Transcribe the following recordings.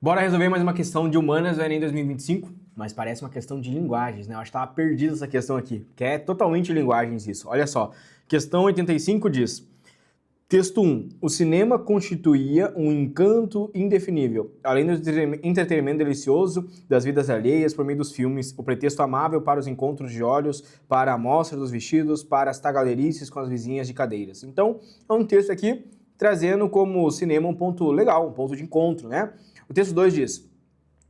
Bora resolver mais uma questão de humanas do Enem 2025? Mas parece uma questão de linguagens, né? Eu acho que estava perdida essa questão aqui, que é totalmente linguagens isso. Olha só, questão 85 diz: texto 1. O cinema constituía um encanto indefinível, além do entretenimento delicioso das vidas alheias por meio dos filmes, o pretexto amável para os encontros de olhos, para a mostra dos vestidos, para as tagalerices com as vizinhas de cadeiras. Então, é um texto aqui trazendo como cinema um ponto legal, um ponto de encontro, né? O texto 2 diz: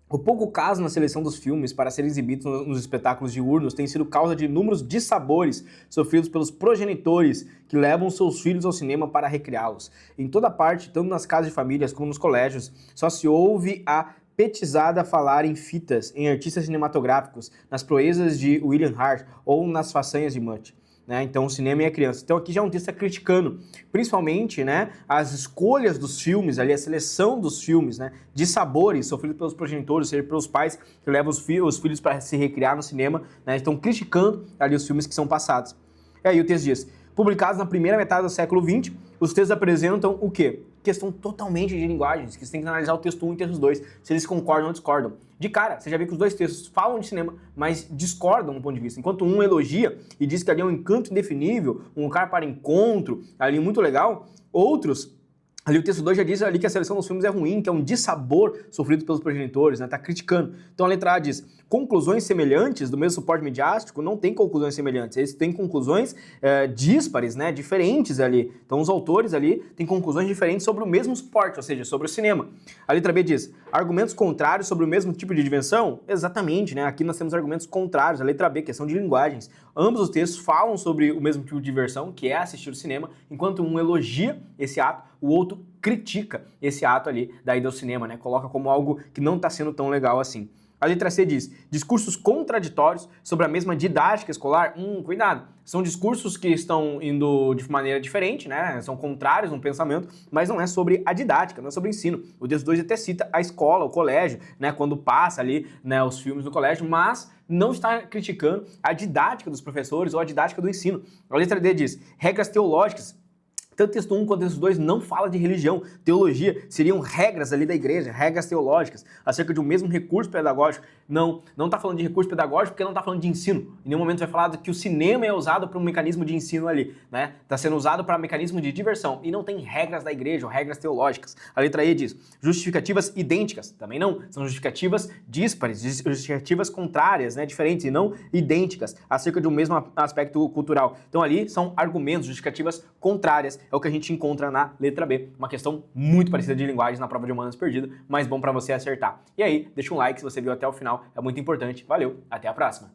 o pouco caso na seleção dos filmes para serem exibidos nos espetáculos diurnos tem sido causa de inúmeros dissabores sofridos pelos progenitores que levam seus filhos ao cinema para recriá-los. Em toda parte, tanto nas casas de famílias como nos colégios, só se ouve a petizada falar em fitas, em artistas cinematográficos, nas proezas de William Hart ou nas façanhas de Mutt. Né? Então, o cinema e a criança. Então, aqui já é um texto criticando, principalmente, né, as escolhas dos filmes, ali, a seleção dos filmes, né, de sabores sofridos pelos progenitores, ou seja, pelos pais que levam os filhos para se recriar no cinema, né, estão criticando ali os filmes que são passados. E aí o texto diz: publicados na primeira metade do século XX, os textos apresentam o quê? Questão totalmente de linguagens, que você tem que analisar o texto 1 e o texto 2, se eles concordam ou discordam. De cara, você já vê que os dois textos falam de cinema, mas discordam do ponto de vista. Enquanto um elogia e diz que ali é um encanto indefinível, um lugar para encontro, ali muito legal, outros, ali o texto 2 já diz ali que a seleção dos filmes é ruim, que é um dissabor sofrido pelos progenitores, né? Tá criticando. Então a letra A diz: conclusões semelhantes do mesmo suporte midiático não tem conclusões semelhantes, eles têm conclusões díspares, né? Diferentes ali. Então os autores ali têm conclusões diferentes sobre o mesmo suporte, ou seja, sobre o cinema. A letra B diz: argumentos contrários sobre o mesmo tipo de diversão? Exatamente, né? Aqui nós temos argumentos contrários. A letra B, questão de linguagens. Ambos os textos falam sobre o mesmo tipo de diversão, que é assistir o cinema, enquanto um elogia esse ato, o outro critica esse ato ali da ida ao cinema, né? Coloca como algo que não está sendo tão legal assim. A letra C diz: discursos contraditórios sobre a mesma didática escolar? Cuidado. São discursos que estão indo de maneira diferente, né? São contrários no pensamento, mas não é sobre a didática, não é sobre o ensino. O texto 2 até cita a escola, o colégio, né? Quando passa ali, né, os filmes do colégio, mas não está criticando a didática dos professores ou a didática do ensino. A letra D diz: regras teológicas. Tanto o texto 1 quanto o texto 2 não fala de religião. Teologia seriam regras ali da igreja, regras teológicas, acerca de um mesmo recurso pedagógico. Não está falando de recurso pedagógico porque não está falando de ensino. Em nenhum momento vai falar que o cinema é usado para um mecanismo de ensino ali, né? Está sendo usado para mecanismo de diversão. E não tem regras da igreja ou regras teológicas. A letra E diz: justificativas idênticas. Também não. São justificativas díspares, justificativas contrárias, né? Diferentes e não idênticas, acerca de um mesmo aspecto cultural. Então ali são argumentos, justificativas contrárias. É o que a gente encontra na letra B. Uma questão muito parecida de linguagens na prova de humanas perdida, mas bom para você acertar. E aí, deixa um like se você viu até o final, é muito importante. Valeu, até a próxima!